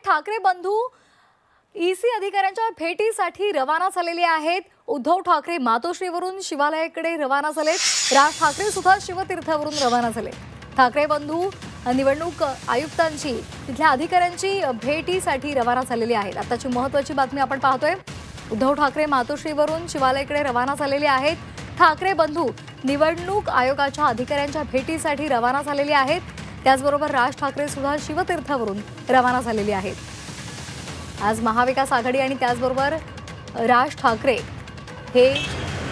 ठाकरे बंधू ईसी अधिकाऱ्यांच्या भेटीसाठी रवाना झालेले आहेत। उद्धव ठाकरे मातोश्रीवरून शिवालयाकडे रवाना झालेत। राज ठाकरे सुद्धा शिवतीर्थवरून रवाना झाले। ठाकरे बंधू निवडणूक आयुक्तांची तिथल्या अधिकाऱ्यांची भेटीसाठी रवाना झालेली आहेत। आताची महत्त्वाची बातमी आपण पाहतोय। उद्धव ठाकरे मातोश्रीवरून शिवालयाकडे रवाना झालेले आहेत। ठाकरे बंधू निवडणूक आयोगाच्या अधिकाऱ्यांच्या भेटीसाठी रवाना झालेले आहेत। त्याचबरोबर राज ठाकरे सुद्धा शिवतीर्थवरून रवाना झालेले आहेत। आज महाविकास आघाडी आणि त्याचबरोबर राज ठाकरे हे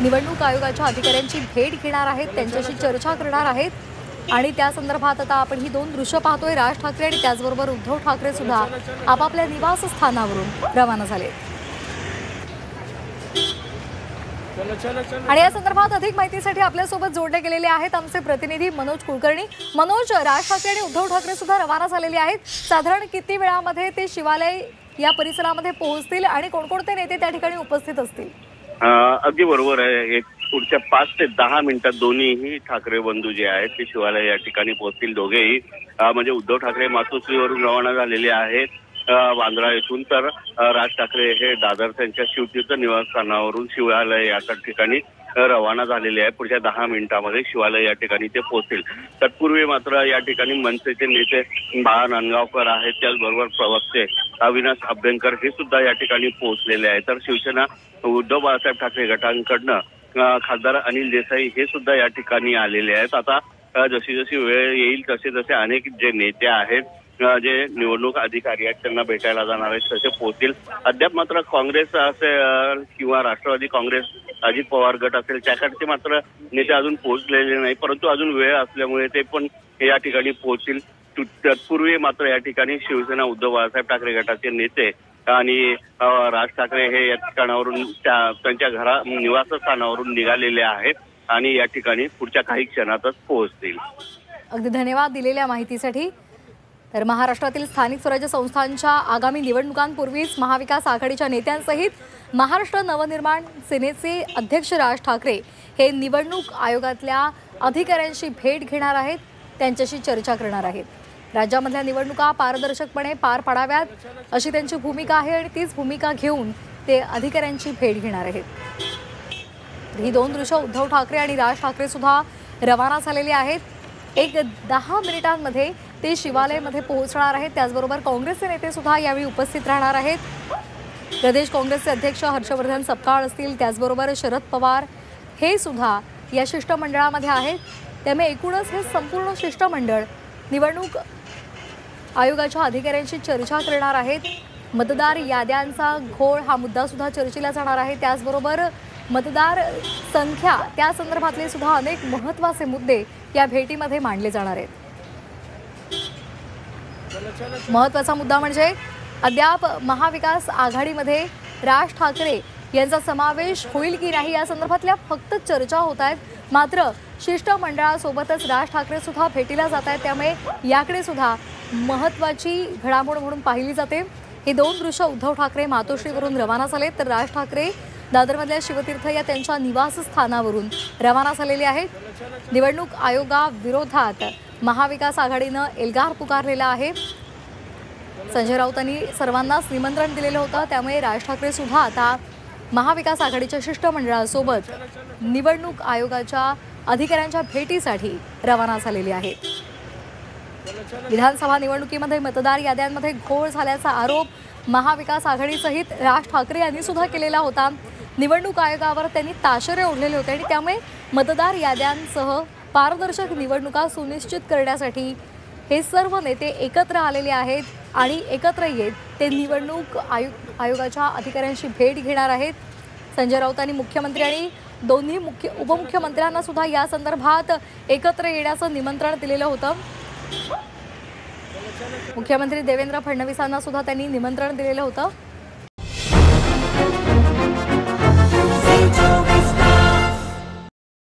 निवडणूक आयोगाच्या अधिकाऱ्यांची भेट घेणार आहेत, त्यांच्याशी चर्चा करणार आहेत आणि त्या संदर्भात आता आपण ही दोन दृश्य पाहतोय। राज ठाकरे आणि त्याचबरोबर उद्धव ठाकरे सुद्धा आपापल्या निवासस्थानावरून रवाना झाले आणि या संदर्भात अधिक माहितीसाठी आपल्यासोबत जोडले गेलेले आहेत आमचे प्रतिनिधी मनोज कुलकर्णी। मनोज, राज ठाकरे आणि उद्धव ठाकरे सुद्धा रवाना झालेले आहेत। साधारण किती वेळामध्ये ते शिवालय या परिसरामध्ये पोहोचतील आणि कोणकोणते नेते त्या ठिकाणी उपस्थित असतील? अगदी बरोबर आहे। एक पुढच्या 5 ते 10 मिनिटात दोन्हीही ठाकरे बंधू जे आहेत ते शिवालय या ठिकाणी पोहोचतील। दोघेही म्हणजे उद्धव ठाकरे मातोश्रीवरून रवाना झालेले आहेत बांद्रा येथून, तर राज ठाकरे हे दादर त्यांच्या शिवतीर्थ निवासस्थानावरून शिवालय या ठिकाणी रवाना झालेले आहे। पुढच्या 10 मिनिटांमध्ये शिवालय या ठिकाणी ते पोहोचतील। तत्पूर्वी मात्र या ठिकाणी मनसेचे नेते बाळा नांदगावकर आहेत, त्याचबरोबर प्रवक्ते अविनाश अभ्यंकर हे सुद्धा या ठिकाणी पोहोचलेले आहेत। तर शिवसेना उद्धव बाळासाहेब ठाकरे गटांकडनं खासदार अनिल देसाई हे सुद्धा या ठिकाणी आलेले आहेत। आता जशी जशी वेळ येईल तसे तसे अनेक जे नेते आहेत, जे निवडणूक अधिकारी आहेत, त्यांना भेटायला जाणार आहेत तसे पोहोचतील। अद्याप मात्र काँग्रेस असेल किंवा राष्ट्रवादी काँग्रेस अजित पवार गट असेल त्याकडचे मात्र नेते अजून पोहोचलेले नाही, परंतु अजून वेळ असल्यामुळे ते पण या ठिकाणी पोहोचतील। तत्पूर्वी मात्र या ठिकाणी शिवसेना उद्धव बाळासाहेब ठाकरे गटाचे नेते आणि राज ठाकरे हे या ठिकाणावरून त्यांच्या निवासस्थानावरून निघालेले आहेत आणि या ठिकाणी पुढच्या काही क्षणातच पोहोचतील। अगदी धन्यवाद दिलेल्या माहितीसाठी। तर महाराष्ट्रातील स्थानिक स्वराज्य संस्थांच्या आगामी निवडणुकांपूर्वीच महाविकास आघाडीच्या नेत्यांसहित महाराष्ट्र नवनिर्माण सेनेचे अध्यक्ष राज ठाकरे हे निवडणूक आयोगातल्या अधिकाऱ्यांशी भेट घेणार आहेत, त्यांच्याशी चर्चा करणार आहेत। राज्यामधल्या निवडणुका पारदर्शकपणे पार पाडाव्यात अशी त्यांची भूमिका आहे आणि तीच भूमिका घेऊन ते अधिकाऱ्यांची भेट घेणार आहेत। ही दोन दृश्य उद्धव ठाकरे आणि राज ठाकरे सुद्धा रवाना झालेले आहेत। एक 10 मिनिटांमध्ये ते शिवालयामध्ये पोहोचणार आहेत। त्याचबरोबर काँग्रेसचे नेते सुद्धा यावेळी उपस्थित राहणार आहेत। प्रदेश काँग्रेसचे अध्यक्ष हर्षवर्धन सपकाळ असतील, त्याचबरोबर शरद पवार हे सुद्धा या शिष्टमंडळामध्ये आहेत। त्यामुळे एकूणच हे संपूर्ण शिष्टमंडळ निवडणूक आयोगाच्या अधिकाऱ्यांशी चर्चा करणार आहेत। मतदार याद्यांचा घोळ हा मुद्दा सुद्धा चर्चेला जाणार आहे। त्याचबरोबर मतदार संख्या त्या संदर्भातले सुद्धा अनेक महत्त्वाचे मुद्दे या भेटीमध्ये मांडले जाणार आहेत। महत्त्वाचा मुद्दा म्हणजे अद्याप महाविकास आघाडीमध्ये राज ठाकरे यांचा समावेश होईल की नाही या संदर्भातल्या फक्त चर्चा होत आहेत। मात्र शिष्टमंडळासोबतच राज ठाकरे सुद्धा भेटीला जात आहेत, त्यामुळे याकडे सुद्धा महत्त्वाची घडामोड म्हणून पाहिली जाते। हे दोन दृश्य उद्धव ठाकरे मातोश्रीवरून रवाना झाले, तर राज ठाकरे दादरमधल्या शिवतीर्थ या त्यांच्या निवासस्थानावरून रवाना झालेले आहेत। निवडणूक आयोगाविरोधात महाविकास आघाडीनं एल्गार पुकारलेला आहे। संजय राऊतांनी सर्वांनाच निमंत्रण दिलेलं होतं, त्यामुळे राज ठाकरे सुद्धा आता महाविकास आघाडीच्या शिष्टमंडळासोबत निवडणूक आयोगाच्या अधिकाऱ्यांच्या भेटीसाठी रवाना झालेले आहेत। विधानसभा निवडणुकीमध्ये मतदार याद्यांमध्ये घोळ झाल्याचा आरोप महाविकास आघाडीसहित राज ठाकरे यांनी सुद्धा केलेला होता। निवडणूक आयोगावर त्यांनी ताशेरे ओढलेले होते आणि त्यामुळे मतदार याद्यांसह पारदर्शक निवडणुका सुनिश्चित करण्यासाठी हे सर्व नेते एकत्र आलेले आहेत आणि एकत्र येत ते निवडणूक आयोगाच्या अधिकाऱ्यांशी भेट घेणार आहेत। संजय राऊतांनी मुख्यमंत्री आणि दोन्ही उपमुख्यमंत्र्यांना सुद्धा या संदर्भात एकत्र येण्याचं निमंत्रण दिलेलं होतं। मुख्यमंत्री देवेंद्र फडणवीसांना सुद्धा त्यांनी निमंत्रण दिलेलं होतं।